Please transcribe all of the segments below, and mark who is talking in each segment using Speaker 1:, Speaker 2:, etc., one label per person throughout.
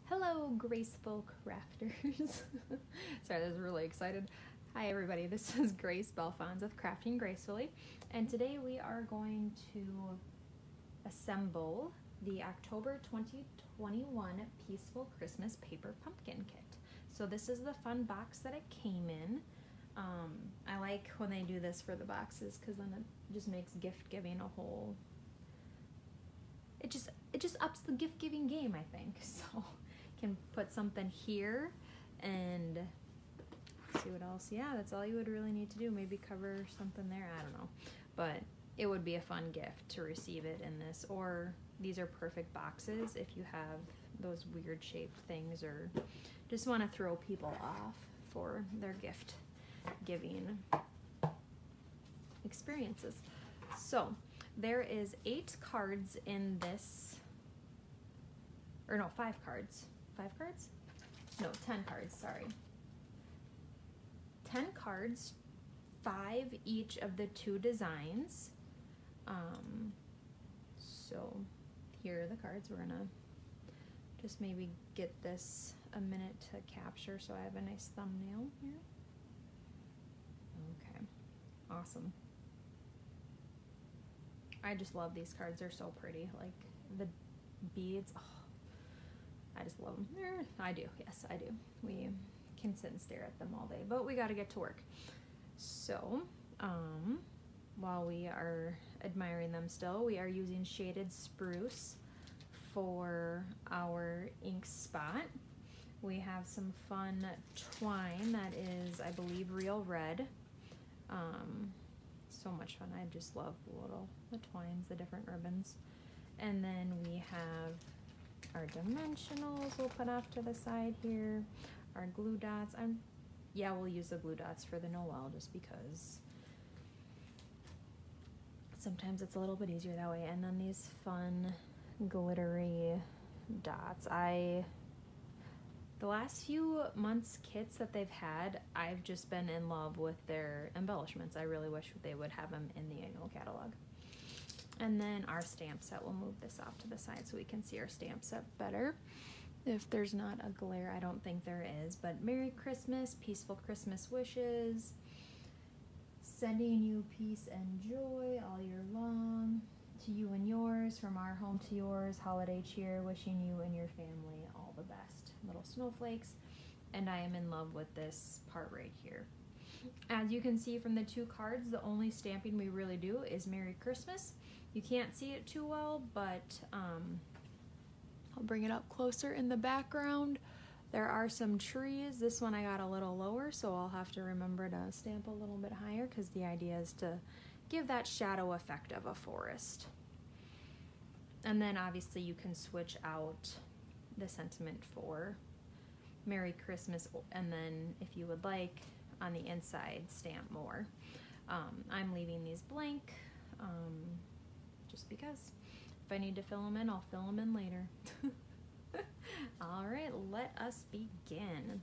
Speaker 1: Hello, graceful crafters. Sorry, I was really excited. Hi, everybody. This is Grace Belfons with Crafting Gracefully, and today we are going to assemble the October 2021 Peaceful Christmas Paper Pumpkin Kit. So this is the fun box that it came in. I like when they do this for the boxes because then it just makes gift giving a whole. It just ups the gift giving game, I think. So can put something here and see what else. Yeah, that's all you would really need to do. Maybe cover something there. I don't know, but it would be a fun gift to receive it in this. Or these are perfect boxes if you have those weird shaped things or just want to throw people off for their gift giving experiences. So there is 8 cards in this, or no, 5 cards. 5 cards? No, 10 cards, sorry. 10 cards, 5 each of the 2 designs. So here are the cards. We're gonna just maybe get this a minute to capture so I have a nice thumbnail here. Okay, awesome. I just love these cards. They're so pretty. Like the beads. Oh, I just love them. I do. Yes, I do. We can sit and stare at them all day, but we got to get to work. So, while we are admiring them still, we are using shaded spruce for our ink spot. We have some fun twine that is, I believe, real red. So much fun. I just love the twines, the different ribbons. And then we have our dimensionals we'll put off to the side here. Our glue dots. Yeah, we'll use the glue dots for the Noel just because sometimes it's a little bit easier that way. And then these fun glittery dots. The last few months kits that they've had, I've just been in love with their embellishments. I really wish they would have them in the annual catalog. And then our stamp set, we'll move this off to the side so we can see our stamp set better. If there's not a glare, I don't think there is, but Merry Christmas, peaceful Christmas wishes, sending you peace and joy all year long, to you and yours, from our home to yours, holiday cheer, wishing you and your family all the best. Little snowflakes, and I am in love with this part right here. As you can see from the 2 cards, the only stamping we really do is Merry Christmas. You can't see it too well, but I'll bring it up closer in the background. There are some trees. This one I got a little lower, so I'll have to remember to stamp a little bit higher because the idea is to give that shadow effect of a forest. And then obviously you can switch out the sentiment for Merry Christmas, and then if you would like, on the inside stamp more. I'm leaving these blank just because if I need to fill them in, I'll fill them in later. All right, let us begin.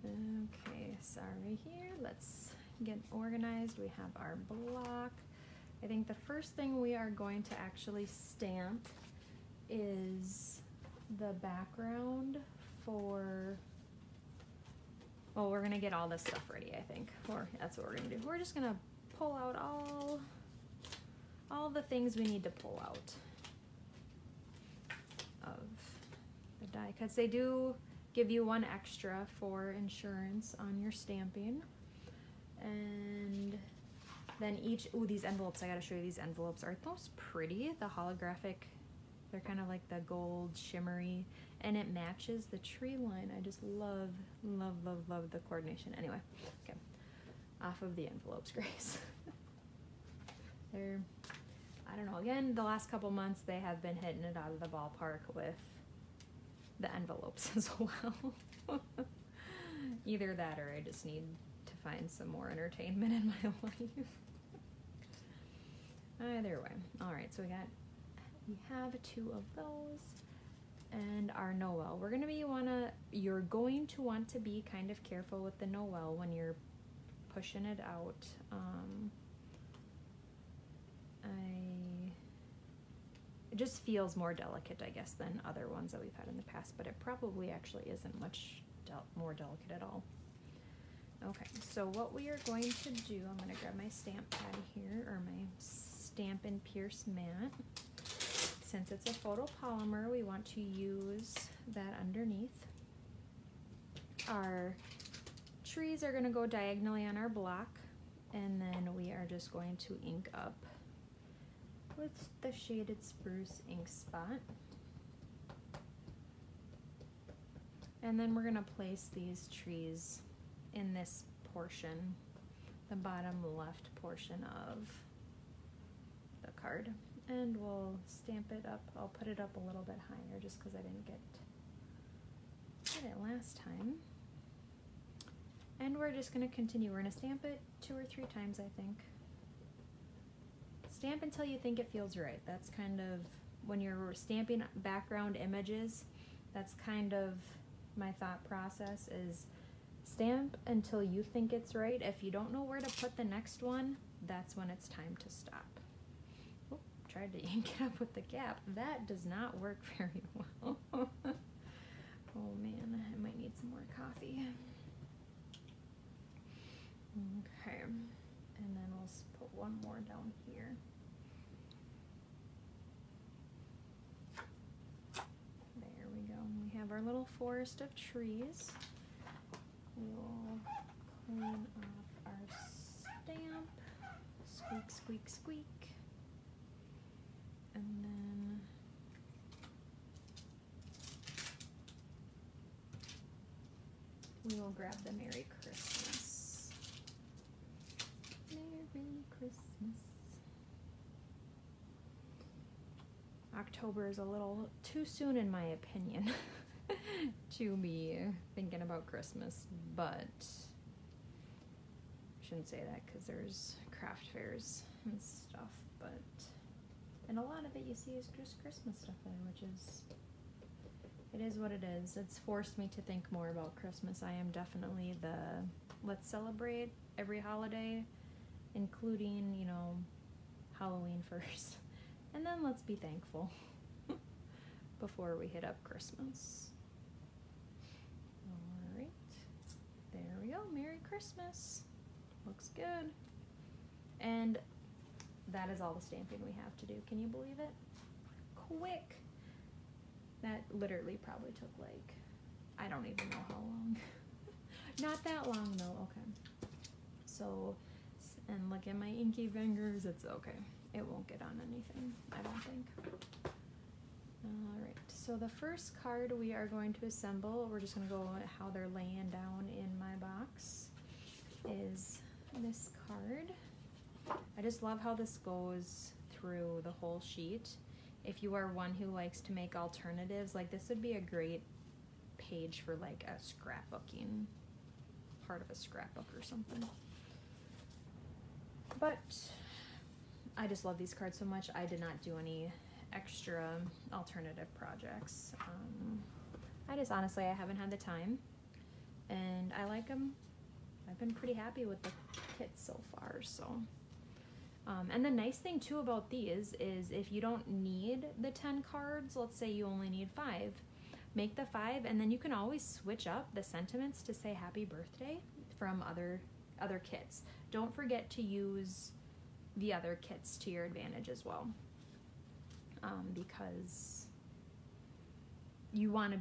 Speaker 1: Okay, sorry here. Let's get organized. We have our block. I think the first thing we are going to actually stamp is the background for, well, we're gonna get all this stuff ready, I think, or that's what we're gonna do. We're just gonna pull out all the things we need to pull out of the die cuts. They do give you 1 extra for insurance on your stamping. And then these envelopes, I gotta show you these envelopes. Aren't those pretty? The holographic, they're kind of like the gold shimmery, and it matches the tree line. I just love, love, love, love the coordination. Anyway, okay, off of the envelopes, Grace. They're, I don't know, again, the last couple months they have been hitting it out of the ballpark with the envelopes as well. Either that or I just need to find some more entertainment in my life. Either way. All right, so we have 2 of those, and our Noel. You're going to want to be kind of careful with the Noel when you're pushing it out. it just feels more delicate, I guess, than other ones that we've had in the past, but it probably actually isn't much more delicate at all. Okay, so what we are going to do, I'm going to grab my stamp pad here, or my Stampin' Pierce mat. Since it's a photopolymer, we want to use that underneath. Our trees are going to go diagonally on our block, and then we are just going to ink up with the Shaded Spruce ink spot. And then we're going to place these trees in this portion, the bottom left portion of the card. And we'll stamp it up. I'll put it up a little bit higher just because I didn't get it last time. And we're just going to continue. We're going to stamp it 2 or 3 times, I think. Stamp until you think it feels right. That's kind of, when you're stamping background images, that's kind of my thought process, is stamp until you think it's right. If you don't know where to put the next one, that's when it's time to stop. Oh, tried to ink it up with the gap. That does not work very well. Oh man, I might need some more coffee. Okay, and then we'll put one more down here. There we go. We have our little forest of trees. We will clean off our stamp. Squeak, squeak, squeak. And then we will grab the Merry Christmas. Merry Christmas. October is a little too soon, in my opinion, to be thinking about Christmas, but I shouldn't say that because there's craft fairs and stuff, and a lot of it you see is just Christmas stuff there, which is, it is what it is. It's forced me to think more about Christmas. I am definitely the let's celebrate every holiday, including, you know, Halloween first, and then let's be thankful before we hit up Christmas. All right, there we go. Merry Christmas. Looks good. And that is all the stamping we have to do. Can you believe it? Quick. That literally probably took, like, I don't even know how long. Not that long though. Okay. So, and look at my inky fingers. It's okay. It won't get on anything, I don't think. Alright, so the first card we are going to assemble, we're just going to go how they're laying down in my box, is this card. I just love how this goes through the whole sheet. If you are one who likes to make alternatives, like this would be a great page for like a scrapbooking, part of a scrapbook or something. But I just love these cards so much. I did not do any extra alternative projects. I just honestly, I haven't had the time, and I like them. I've been pretty happy with the kits so far, so. And the nice thing too about these is if you don't need the 10 cards, let's say you only need 5, make the 5, and then you can always switch up the sentiments to say happy birthday from other kits. Don't forget to use the other kits to your advantage as well, because you want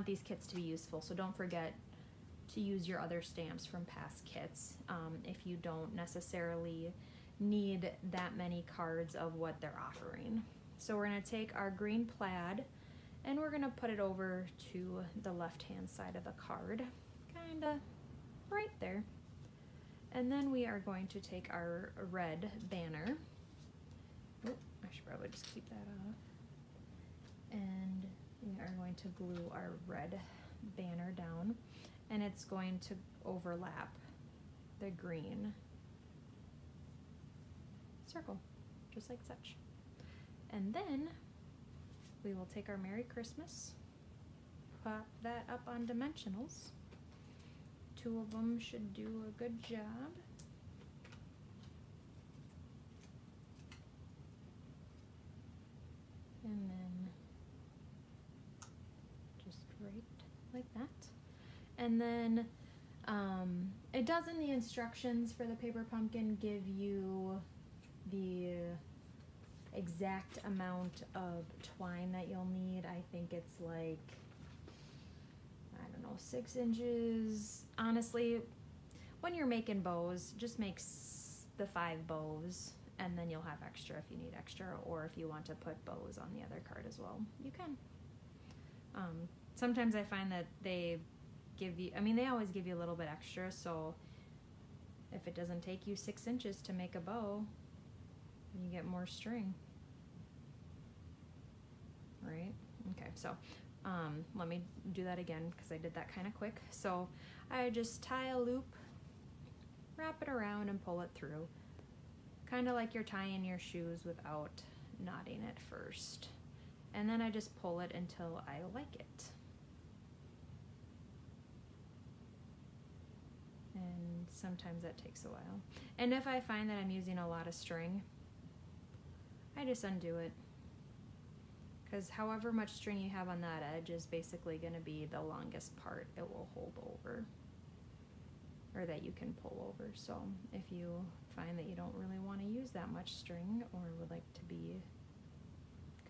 Speaker 1: these kits to be useful, so don't forget to use your other stamps from past kits if you don't necessarily need that many cards of what they're offering. So we're going to take our green plaid and we're going to put it over to the left hand side of the card, kind of right there. And then we are going to take our red banner. Oh, I should probably just keep that off. And we are going to glue our red banner down, and it's going to overlap the green circle, just like such. And then we will take our Merry Christmas, pop that up on dimensionals. 2 of them should do a good job. And then just right like that. And then it does in the instructions for the paper pumpkin give you the exact amount of twine that you'll need. I think it's like, I don't know, 6 inches. Honestly, when you're making bows, just make the 5 bows, and then you'll have extra if you need extra, or if you want to put bows on the other card as well, you can. Sometimes I find that they give you, I mean, they always give you a little bit extra, so if it doesn't take you 6 inches to make a bow, you get more string, right? Okay, so let me do that again because I did that kind of quick. So I just tie a loop, wrap it around, and pull it through, kind of like you're tying your shoes without knotting it first. And then I just pull it until I like it. And sometimes that takes a while. And if I find that I'm using a lot of string, I just undo it. Because however much string you have on that edge is basically going to be the longest part it will hold over, or that you can pull over. So if you find that you don't really want to use that much string, or would like to be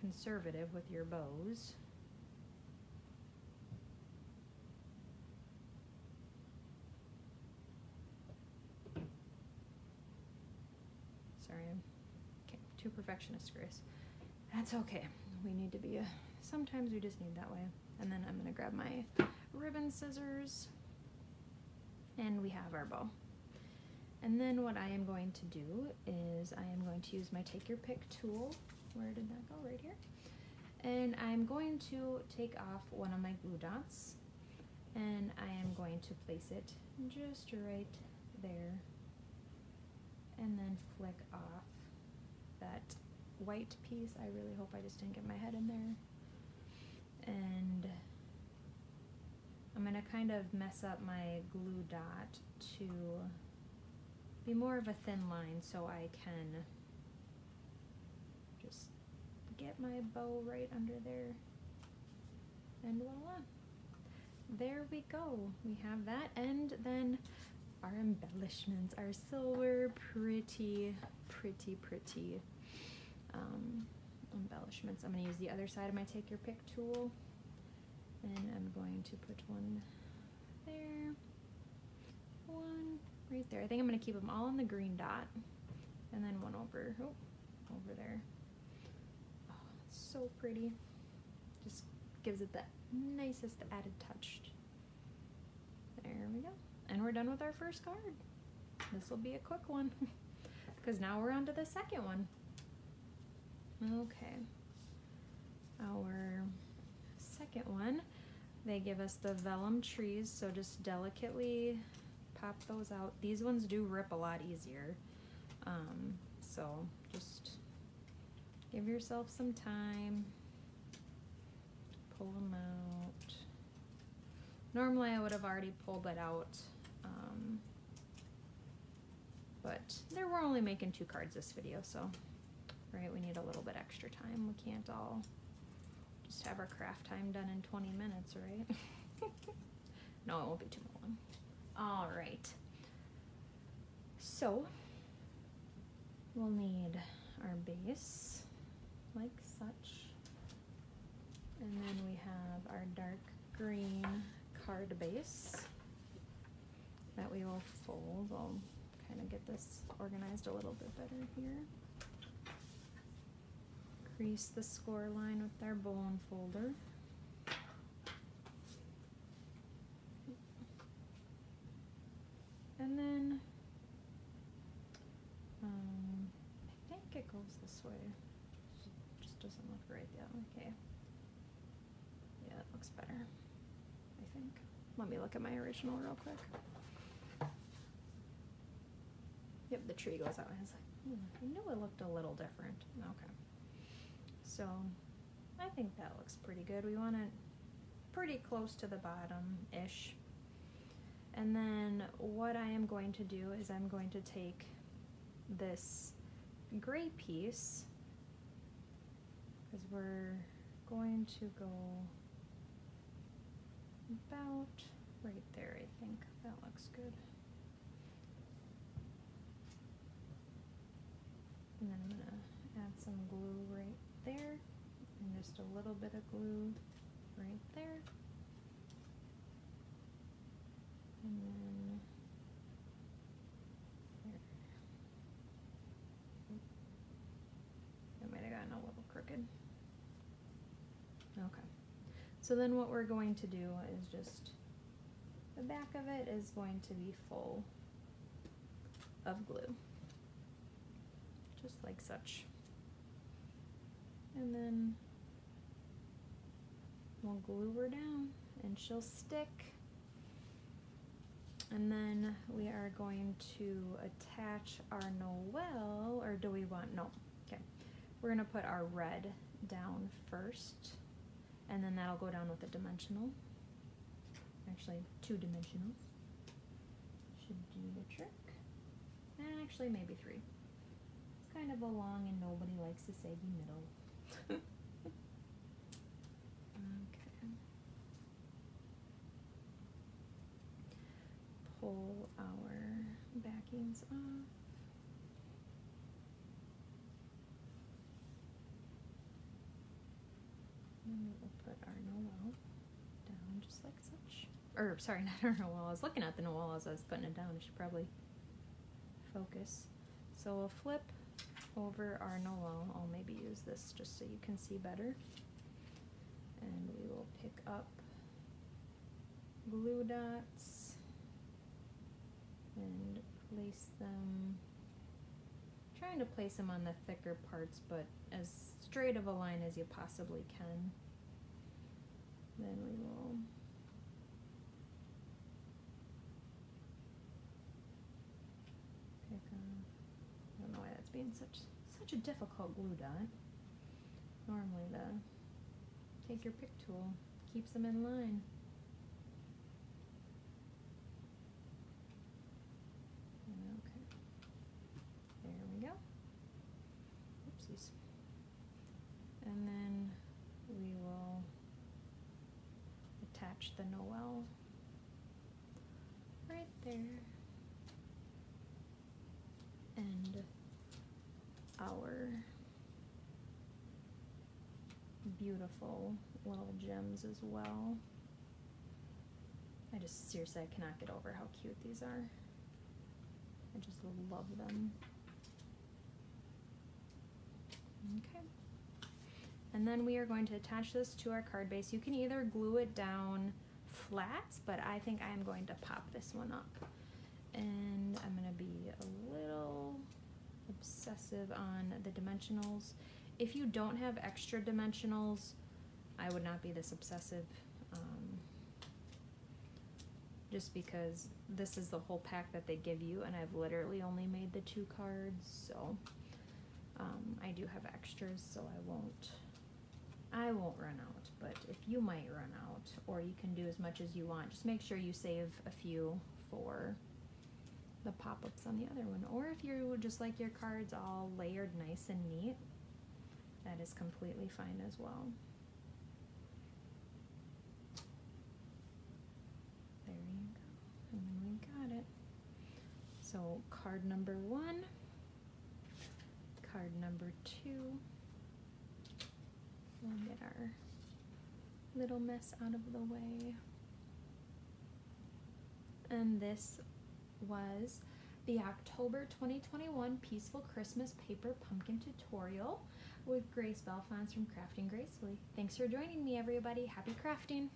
Speaker 1: conservative with your bows, sorry, I'm too perfectionist, Grace. That's okay. We need to be sometimes we just need that way. And then I'm going to grab my ribbon scissors, and we have our bow. And then what I am going to do is I am going to use my take your pick tool. Where did that go? Right here. And I'm going to take off one of my glue dots, and I am going to place it just right there, and then flick off that white piece. I really hope I just didn't get my head in there. And I'm going to kind of mess up my glue dot to be more of a thin line so I can just get my bow right under there. And voila. There we go. We have that. And then our embellishments, our silver pretty embellishments. I'm going to use the other side of my take your pick tool, and I'm going to put one there, one right there. I think I'm going to keep them all on the green dot, and then one over there. Oh, it's so pretty. Just gives it that nicest added touch. There we go. And we're done with our first card. This will be a quick one because now we're on to the second one. Okay, our second one, they give us the vellum trees, so just delicately pop those out. These ones do rip a lot easier, so just give yourself some time, pull them out. Normally I would have already pulled it out, but we're only making 2 cards this video, so right, we need a little bit extra time. We can't all just have our craft time done in 20 minutes, right? No, it won't be too long. All right. So we'll need our base like such. And then we have our dark green card base that we will fold. I'll kind of get this organized a little bit better here. Crease the score line with our bone folder. And then I think it goes this way. It just doesn't look right yet. Okay. Yeah, it looks better, I think. Let me look at my original real quick. Yep, the tree goes out. I was like, I knew it looked a little different. Okay. So I think that looks pretty good. We want it pretty close to the bottom-ish. And then what I am going to do is I'm going to take this gray piece because we're going to go about right there. I think that looks good. And then I'm gonna add some glue right there, and just a little bit of glue right there. And then there. That might have gotten a little crooked. Okay. So then what we're going to do is just, the back of it is going to be full of glue. Just like such. And then we'll glue her down and she'll stick. And then we are going to attach our Noel, or do we want, no, okay. We're gonna put our red down first, and then that'll go down with a dimensional. Actually, 2 dimensionals. Should do the trick. And actually, maybe 3. It's kind of a long and nobody likes the saggy middle. Okay. Pull our backings off. And we will put our Noel down just like such. Or, sorry, not our Noel. I was looking at the Noel as I was putting it down. I should probably focus. So we'll flip over our Noel. I'll maybe use this just so you can see better. And we will pick up glue dots and place them, trying to place them on the thicker parts, but as straight of a line as you possibly can. Then we will pick up, I don't know why that's being such a difficult glue dot. Normally the take your pick tool keeps them in line. Okay, there we go. Oopsies. And then we will attach the Noel right there, and our beautiful little gems as well. I just seriously, I cannot get over how cute these are. I just love them. Okay. And then we are going to attach this to our card base. You can either glue it down flat, but I think I am going to pop this one up. And I'm going to be a little obsessive on the dimensionals. If you don't have extra dimensionals, I would not be this obsessive. Just because this is the whole pack that they give you, and I've literally only made the 2 cards, so I do have extras, so I won't run out. But if you might run out, or you can do as much as you want, just make sure you save a few for the pop-ups on the other one. Or if you just like your cards all layered nice and neat, that is completely fine as well. There you go. And then we got it. So card number 1, card number 2. We'll get our little mess out of the way. And this was the October 2021 Peaceful Christmas Paper Pumpkin Tutorial with Grace Belfonts from Crafting Gracefully. Thanks for joining me, everybody. Happy crafting!